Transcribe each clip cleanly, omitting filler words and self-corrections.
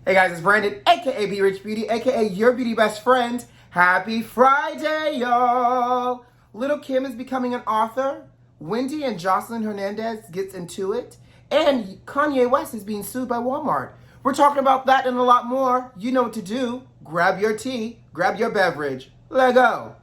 Hey guys, it's Brandon, aka B.Rich Beauty, aka your beauty best friend. Happy Friday, y'all! Lil Kim is becoming an author. Wendy and Joseline Hernandez gets into it. And Kanye West is being sued by Wal-Mart. We're talking about that and a lot more. You know what to do. Grab your tea, grab your beverage. Let go.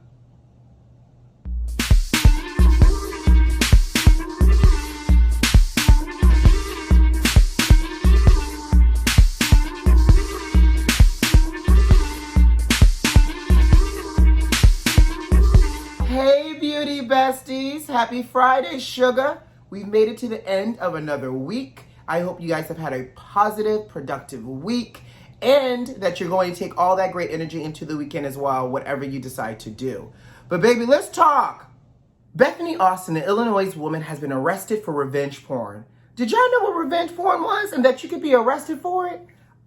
Hey beauty besties, happy Friday, sugar. We've made it to the end of another week. I hope you guys have had a positive, productive week and that you're going to take all that great energy into the weekend as well, whatever you decide to do. But baby, let's talk. Bethany Austin, an Illinois woman, has been arrested for revenge porn. Did y'all know what revenge porn was and that you could be arrested for it?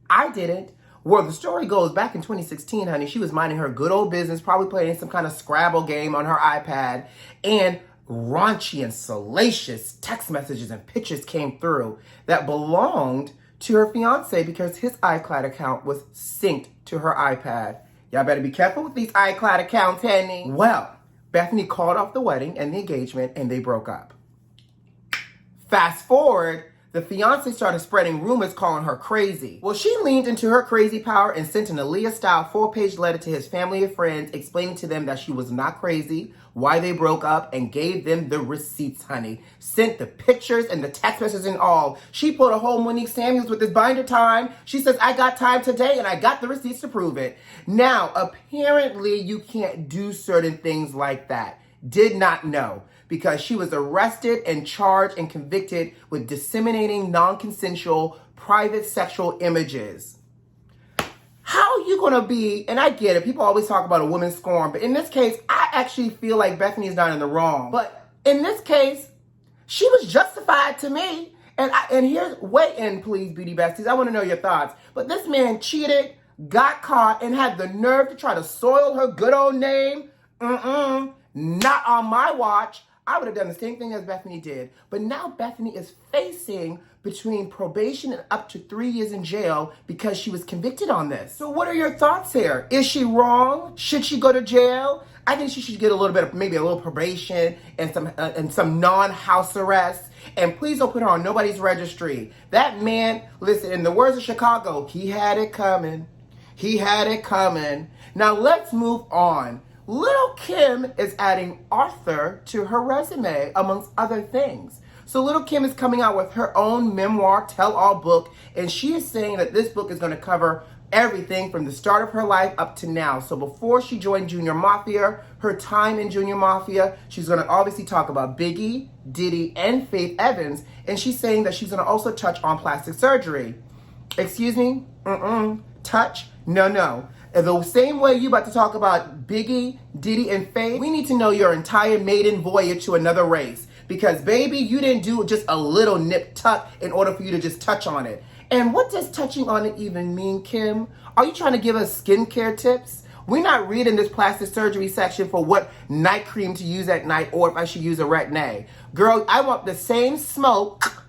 I didn't. Well, the story goes back in 2016, honey. She was minding her good old business, probably playing some kind of Scrabble game on her iPad, and raunchy and salacious text messages and pictures came through that belonged to her fiance because his iCloud account was synced to her iPad. Y'all better be careful with these iCloud accounts, honey. Well, Bethany called off the wedding and the engagement, and they broke up. Fast forward, the fiance started spreading rumors calling her crazy. Well, she leaned into her crazy power and sent an Aaliyah-style 4-page letter to his family and friends explaining to them that she was not crazy, why they broke up, and gave them the receipts, honey. Sent the pictures and the text messages and all. She pulled a whole Monique Samuels with this binder time. She says, I got time today and I got the receipts to prove it. Now, apparently you can't do certain things like that. Did not know. Because she was arrested and charged and convicted with disseminating non-consensual private sexual images. How are you going to be, and I get it, people always talk about a woman scorn, but in this case, I actually feel like Bethany's not in the wrong. But in this case, she was justified to me. And here's, weigh in please, beauty besties, I want to know your thoughts. But this man cheated, got caught, and had the nerve to try to soil her good old name. Not on my watch. I would have done the same thing as Bethany did. But now Bethany is facing between probation and up to 3 years in jail because she was convicted on this. So what are your thoughts here? Is she wrong? Should she go to jail? I think she should get a little bit of, maybe a little probation and some non-house arrest. And please don't put her on nobody's registry. That man, listen, in the words of Chicago, he had it coming. He had it coming. Now let's move on. Lil Kim is adding author to her resume, amongst other things. So Lil Kim is coming out with her own memoir, tell-all book, and she is saying that this book is going to cover everything from the start of her life up to now. So before she joined Junior Mafia, her time in Junior Mafia, she's going to obviously talk about Biggie, Diddy, and Faith Evans, and she's saying that she's going to also touch on plastic surgery. Excuse me? Touch? No. The same way you about to talk about Biggie, Diddy, and Faith, we need to know your entire maiden voyage to another race. Because, baby, you didn't do just a little nip tuck in order for you to just touch on it. And what does touching on it even mean, Kim? Are you trying to give us skincare tips? We're not reading this plastic surgery section for what night cream to use at night or if I should use a Retin-A. Girl, I want the same smoke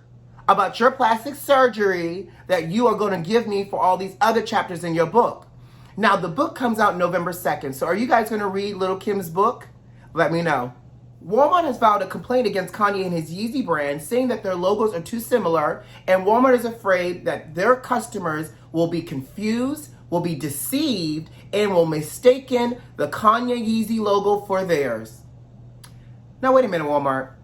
about your plastic surgery that you are going to give me for all these other chapters in your book. Now, the book comes out November 2nd, so are you guys going to read Lil Kim's book? Let me know. Walmart has filed a complaint against Kanye and his Yeezy brand, saying that their logos are too similar, and Walmart is afraid that their customers will be confused, will be deceived, and will mistaken the Kanye Yeezy logo for theirs. Now, wait a minute, Walmart.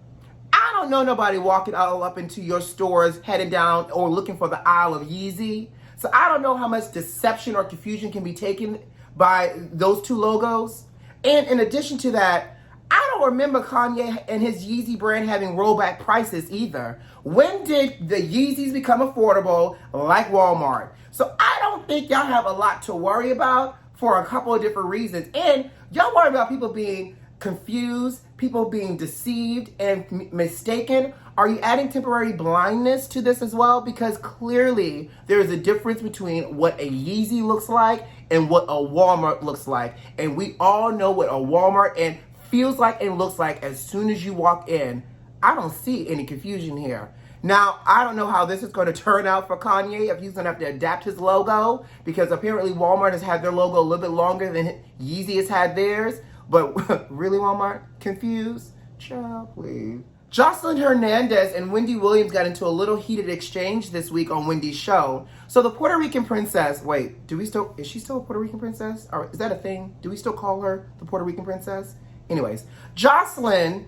I don't know nobody walking all up into your stores, headed down, or looking for the aisle of Yeezy. So I don't know how much deception or confusion can be taken by those two logos. And in addition to that, I don't remember Kanye and his Yeezy brand having rollback prices either. When did the Yeezys become affordable like Walmart? So I don't think y'all have a lot to worry about for a couple of different reasons. And y'all worry about people being confused, people being deceived and mistaken. Are you adding temporary blindness to this as well? Because clearly there is a difference between what a Yeezy looks like and what a Walmart looks like. And we all know what a Walmart and feels like and looks like as soon as you walk in. I don't see any confusion here. Now, I don't know how this is going to turn out for Kanye, if he's going to have to adapt his logo, because apparently Walmart has had their logo a little bit longer than Yeezy has had theirs. But really, Walmart? Confused? Child, please. Joseline Hernandez and Wendy Williams got into a little heated exchange this week on Wendy's show. So the Puerto Rican princess, wait, is she still a Puerto Rican princess? Or is that a thing? Do we still call her the Puerto Rican princess? Anyways, Joseline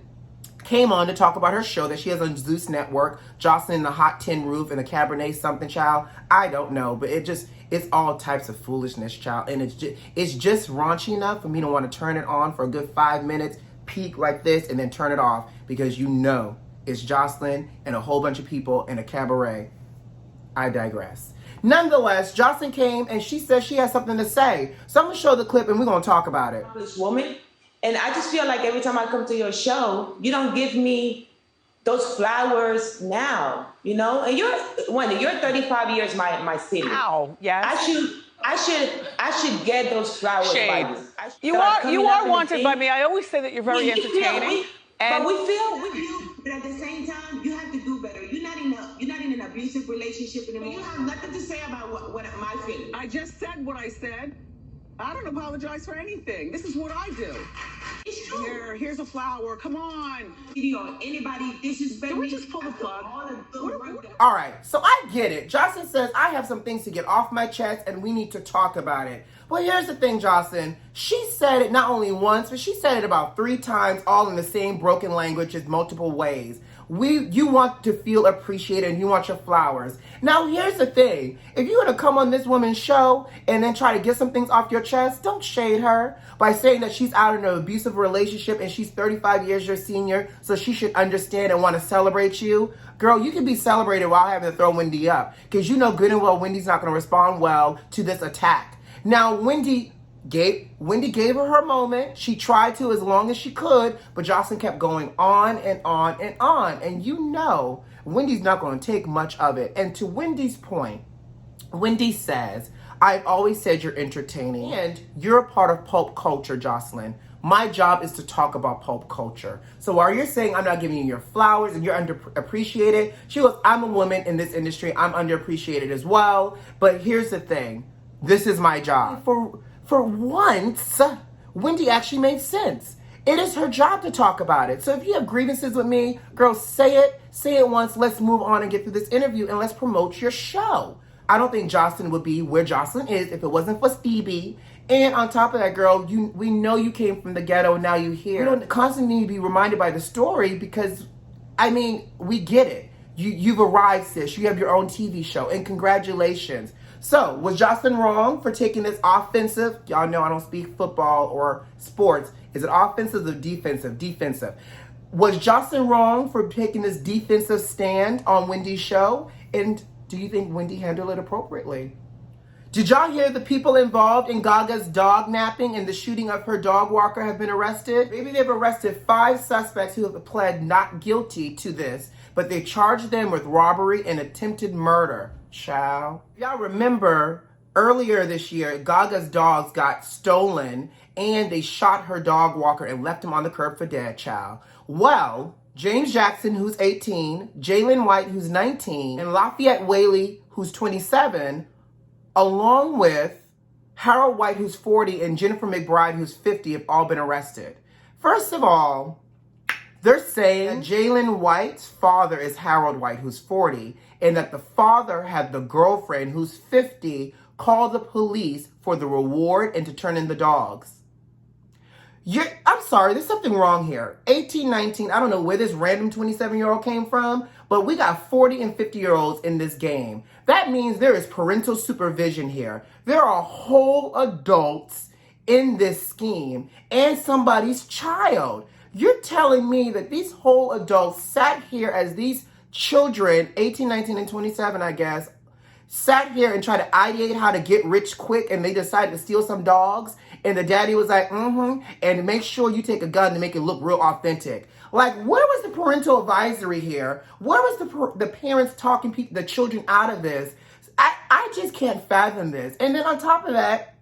came on to talk about her show that she has on Zeus Network, Joseline and the Hot Tin Roof and the Cabernet something, child. I don't know, but it's all types of foolishness, child. And it's just raunchy enough for me to want to turn it on for a good 5 minutes, peak like this, and then turn it off, because you know it's Joseline and a whole bunch of people in a cabaret. I digress. Nonetheless, Joseline came and she said she has something to say. So I'm going to show the clip and we're going to talk about it. This woman, and I just feel like every time I come to your show, you don't give me those flowers now, you know? And you're 35 years my city. Ow, yes. I should get those flowers by you. You are wanted by me. I always say that you're very entertaining. But we feel, but at the same time, you have to do better. You're not in an abusive relationship anymore. You have nothing to say about what my feelings. I just said what I said. I don't apologize for anything. This is what I do. It's true. Here's a flower. Come on. Anybody disrespect me? Just pull the plug. All right, so I get it. Joseline says, I have some things to get off my chest and we need to talk about it. Well, here's the thing, Joseline. She said it not only once, but she said it about 3 times, all in the same broken language in multiple ways. You want to feel appreciated and you want your flowers. Now, here's the thing. If you're going to come on this woman's show and then try to get some things off your chest, don't shade her by saying that she's out in an abusive relationship and she's 35 years your senior, so she should understand and want to celebrate you. Girl, you can be celebrated while having to throw Wendy up, because you know good and well Wendy's not going to respond well to this attack. Now, Wendy gave her moment. She tried to as long as she could, but Joseline kept going on and on and on. And you know, Wendy's not going to take much of it. And to Wendy's point, Wendy says, I've always said you're entertaining and you're a part of pulp culture, Joseline. My job is to talk about pulp culture. So while you're saying I'm not giving you your flowers and you're underappreciated, she goes, I'm a woman in this industry. I'm underappreciated as well. But here's the thing. This is my job. For once, Wendy actually made sense. It is her job to talk about it. So if you have grievances with me, girl, say it once. Let's move on and get through this interview and let's promote your show. I don't think Joseline would be where Joseline is if it wasn't for Stevie. And on top of that, girl, we know you came from the ghetto and now you're here. You don't constantly need to be reminded by the story because, I mean, we get it. You've arrived, sis. You have your own TV show and congratulations. So, was Joseline wrong for taking this offensive? Y'all know I don't speak football or sports. Is it offensive or defensive? Defensive. Was Joseline wrong for taking this defensive stand on Wendy's show? And do you think Wendy handled it appropriately? Did y'all hear the people involved in Gaga's dog napping and the shooting of her dog walker have been arrested? Maybe they've arrested 5 suspects who have pled not guilty to this, but they charged them with robbery and attempted murder. Child. Y'all remember earlier this year, Gaga's dogs got stolen and they shot her dog walker and left him on the curb for dead, child. Well, James Jackson, who's 18, Jalen White, who's 19, and Lafayette Whaley, who's 27, along with Harold White, who's 40, and Jennifer McBride, who's 50, have all been arrested. First of all, they're saying that Jalen White's father is Harold White, who's 40, and that the father had the girlfriend, who's 50, call the police for the reward and to turn in the dogs. I'm sorry, there's something wrong here. 18, 19, I don't know where this random 27-year-old came from, but we got 40 and 50-year-olds in this game. That means there is parental supervision here. There are whole adults in this scheme and somebody's child. You're telling me that these whole adults sat here as these children, 18, 19, and 27, I guess, sat here and tried to ideate how to get rich quick, and they decided to steal some dogs, and the daddy was like, and make sure you take a gun to make it look real authentic. Like, where was the parental advisory here? Where was the parents talking the children out of this? I just can't fathom this. And then on top of that,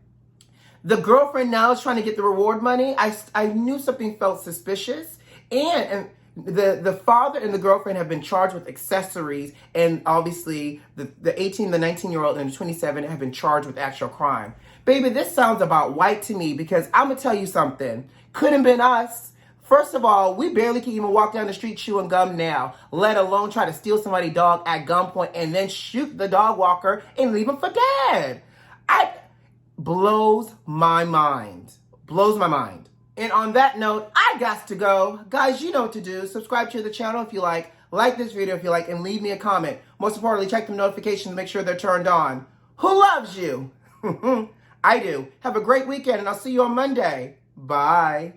the girlfriend now is trying to get the reward money. I knew something felt suspicious, and The father and the girlfriend have been charged with accessories, and obviously the 18, the 19-year-old, and the 27 have been charged with actual crime. Baby, this sounds about white to me, because I'm gonna tell you something. Couldn't been us. First of all, we barely can even walk down the street chewing gum now, let alone try to steal somebody's dog at gunpoint and then shoot the dog walker and leave him for dead. Blows my mind. Blows my mind. And on that note, I got to go. Guys, you know what to do. Subscribe to the channel if you like this video if you like, and leave me a comment. Most importantly, check the notifications, make sure they're turned on. Who loves you? I do. Have a great weekend, and I'll see you on Monday. Bye.